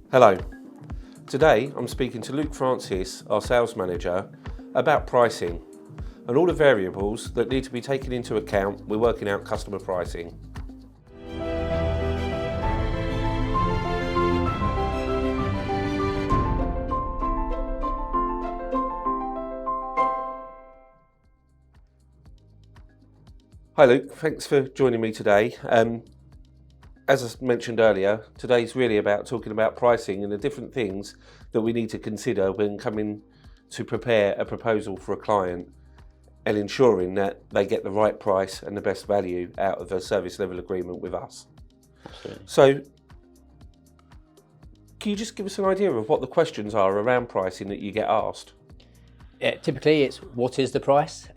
Hello. Today I'm speaking to Luke Francis, our sales manager, about pricing and all the variables that need to be taken into account when working out customer pricing. Hi Luke, thanks for joining me today. As I mentioned earlier, today's really about talking about pricing and the different things that we need to consider when coming to prepare a proposal for a client and ensuring that they get the right price and the best value out of a service level agreement with us. Absolutely. So, can you just give us an idea of what the questions are around pricing that you get asked? Yeah, typically it's what is the price,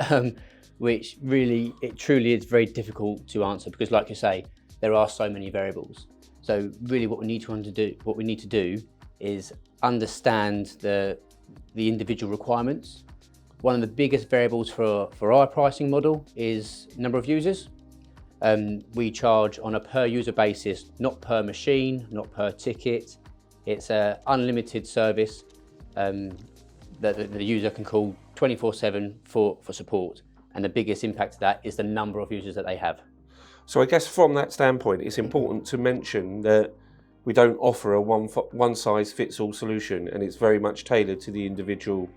which really, it truly is very difficult to answer because like you say, there are so many variables. So really what we need to do is understand the individual requirements. One of the biggest variables for our pricing model is number of users. We charge on a per user basis, not per machine, not per ticket. It's an unlimited service that the user can call 24/7 for support. And the biggest impact of that is the number of users that they have. So I guess from that standpoint, it's important to mention that we don't offer a one-size-fits-all solution, and it's very much tailored to the individual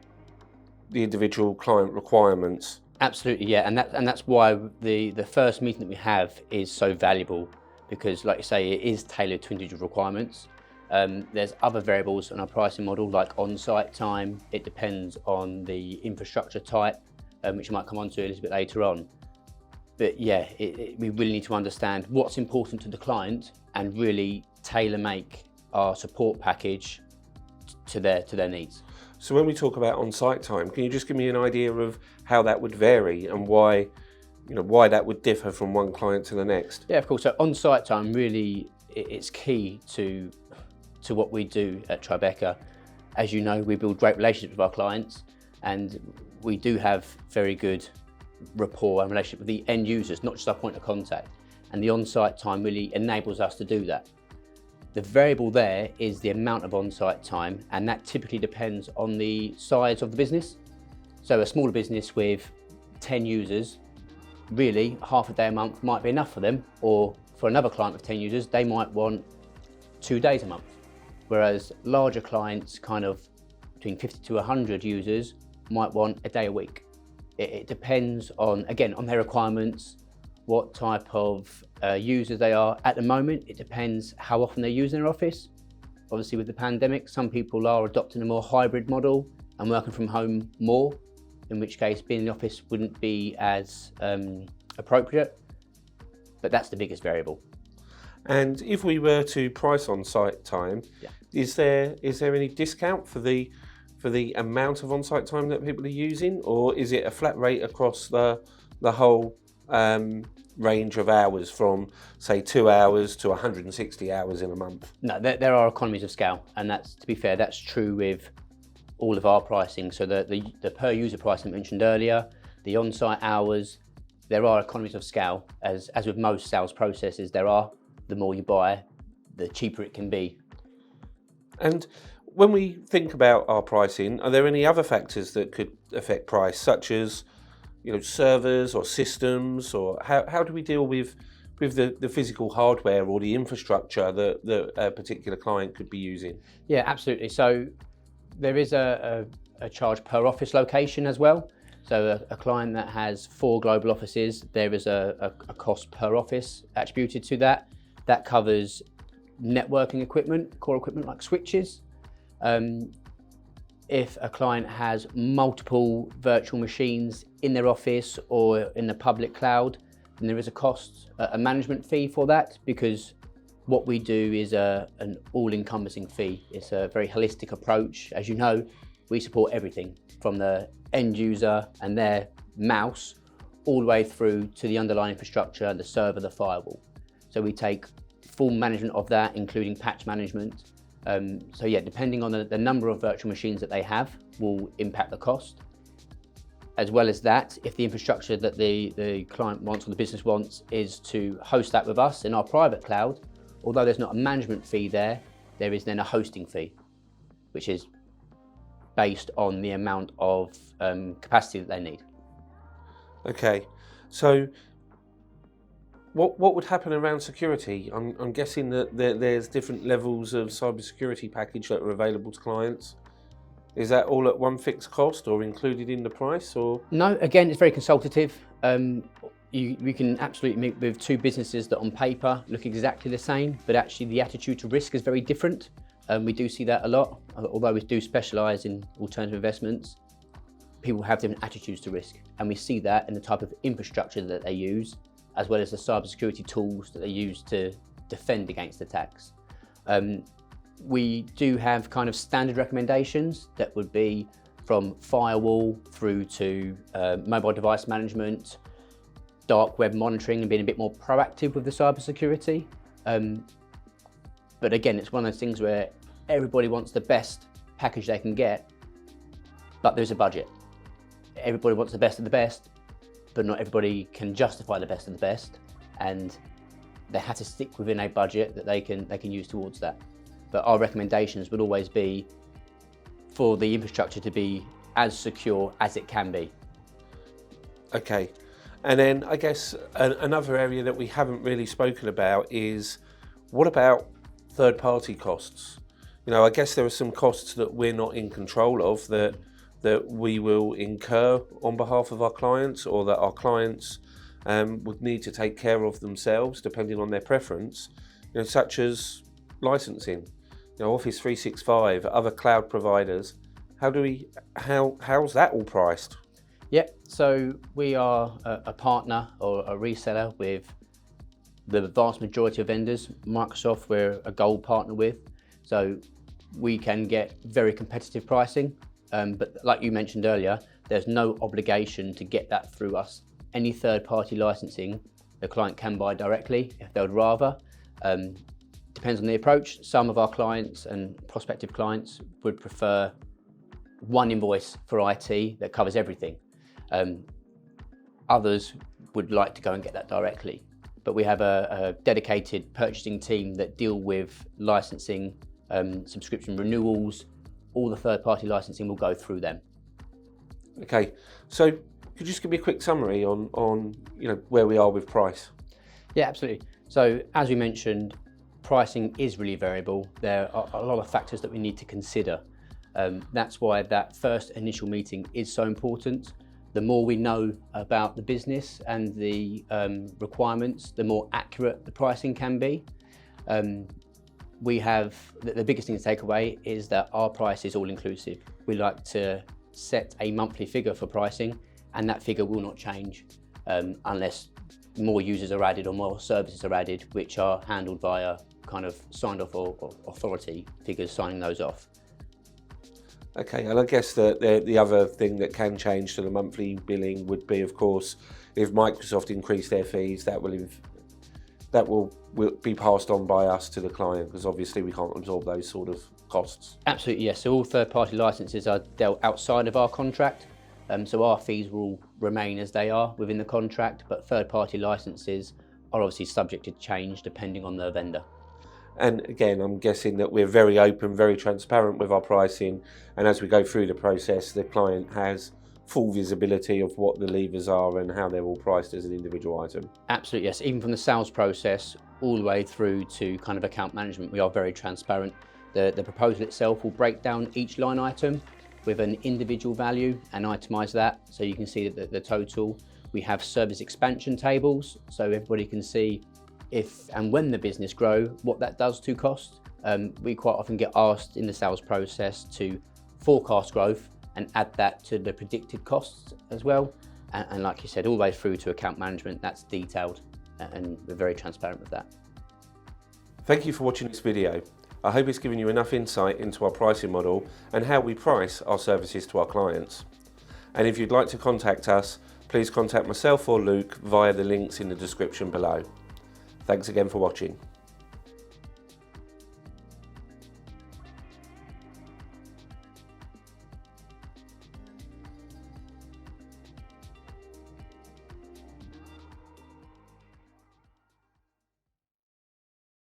client requirements. Absolutely, yeah, and that's why the first meeting that we have is so valuable because, like you say, it is tailored to individual requirements. There's other variables in our pricing model like on-site time. It depends on the infrastructure type, which I might come on to a little bit later on. But yeah, we really need to understand what's important to the client and really tailor-make our support package to their needs. So when we talk about on-site time, can you just give me an idea of how that would vary and why that would differ from one client to the next? Yeah, of course. So on-site time really it's key to what we do at Tribeca. As you know, we build great relationships with our clients, and we do have very good rapport and relationship with the end users, not just our point of contact. And the on-site time really enables us to do that. The variable there is the amount of on-site time, and that typically depends on the size of the business. So a smaller business with 10 users, really half a day a month might be enough for them, or for another client with 10 users, they might want 2 days a month. Whereas larger clients, kind of between 50 to 100 users, might want a day a week. It depends on their requirements, what type of users they are. At the moment, it depends how often they're using their office. Obviously with the pandemic, some people are adopting a more hybrid model and working from home more, in which case being in the office wouldn't be as appropriate, but that's the biggest variable. And if we were to price on-site time, is there any discount for the amount of on-site time that people are using, or is it a flat rate across the whole range of hours from, say, 2 hours to 160 hours in a month? No, there are economies of scale, and that's, to be fair, that's true with all of our pricing. So the per user pricing mentioned earlier, the on-site hours, there are economies of scale. As with most sales processes, the more you buy, the cheaper it can be. And when we think about our pricing, are there any other factors that could affect price, such as servers or systems, or how do we deal with the physical hardware or the infrastructure that a particular client could be using? Yeah, absolutely. So there is a charge per office location as well. So a client that has 4 global offices, there is a cost per office attributed to that. That covers networking equipment, core equipment like switches. If a client has multiple virtual machines in their office or in the public cloud, then there is a management fee for that, because what we do is an all-encompassing fee. It's a very holistic approach. As you know, we support everything from the end user and their mouse all the way through to the underlying infrastructure, the server, the firewall. So we take full management of that, including patch management. So yeah, depending on the number of virtual machines that they have will impact the cost. As well as that, if the infrastructure that the client wants or the business wants is to host that with us in our private cloud, although there's not a management fee there, there is then a hosting fee, which is based on the amount of capacity that they need. Okay, so what would happen around security? I'm guessing that there's different levels of cybersecurity package that are available to clients. Is that all at one fixed cost or included in the price, or? No, again, it's very consultative. We can absolutely meet with two businesses that on paper look exactly the same, but actually the attitude to risk is very different. We do see that a lot, although we do specialise in alternative investments. People have different attitudes to risk, and we see that in the type of infrastructure that they use, as well as the cybersecurity tools that they use to defend against attacks. We do have kind of standard recommendations that would be from firewall through to mobile device management, dark web monitoring, and being a bit more proactive with the cybersecurity. But again, it's one of those things where everybody wants the best package they can get, but there's a budget. Everybody wants the best of the best, but not everybody can justify the best of the best, and they have to stick within a budget that they can use towards that. But our recommendations would always be for the infrastructure to be as secure as it can be. Okay, and then I guess another area that we haven't really spoken about is, what about third-party costs? You know, I guess there are some costs that we're not in control of that we will incur on behalf of our clients, or that our clients would need to take care of themselves depending on their preference, you know, such as licensing, you know, Office 365, other cloud providers. How's that all priced? Yeah, so we are a partner or a reseller with the vast majority of vendors. Microsoft, we're a gold partner with, so we can get very competitive pricing. But like you mentioned earlier, there's no obligation to get that through us. Any third-party licensing, the client can buy directly if they would rather. Depends on the approach. Some of our clients and prospective clients would prefer one invoice for IT that covers everything. Others would like to go and get that directly. But we have a dedicated purchasing team that deal with licensing, subscription renewals. All the third-party licensing will go through them. Okay, so could you just give me a quick summary on you know, where we are with price? Yeah, absolutely. So as we mentioned, pricing is really variable. There are a lot of factors that we need to consider. That's why that first initial meeting is so important. The more we know about the business and the requirements, the more accurate the pricing can be. We have, the biggest thing to take away is that our price is all inclusive. We like to set a monthly figure for pricing, and that figure will not change unless more users are added or more services are added, which are handled via kind of signed off or authority figures signing those off. Okay, and I guess the other thing that can change to the monthly billing would be, of course, if Microsoft increase their fees, that will be passed on by us to the client, because obviously we can't absorb those sort of costs. Absolutely, yes. So all third-party licenses are dealt outside of our contract, so our fees will remain as they are within the contract, but third-party licenses are obviously subject to change depending on the vendor. And again, I'm guessing that we're very open, very transparent with our pricing, and as we go through the process, the client has full visibility of what the levers are and how they're all priced as an individual item. Absolutely, yes. Even from the sales process all the way through to kind of account management, we are very transparent. The proposal itself will break down each line item with an individual value and itemize that, so you can see the total. We have service expansion tables, so everybody can see if and when the business grow, what that does to cost. We quite often get asked in the sales process to forecast growth and add that to the predicted costs as well. And like you said, all the way through to account management, that's detailed, and we're very transparent with that. Thank you for watching this video. I hope it's given you enough insight into our pricing model and how we price our services to our clients. And if you'd like to contact us, please contact myself or Luke via the links in the description below. Thanks again for watching.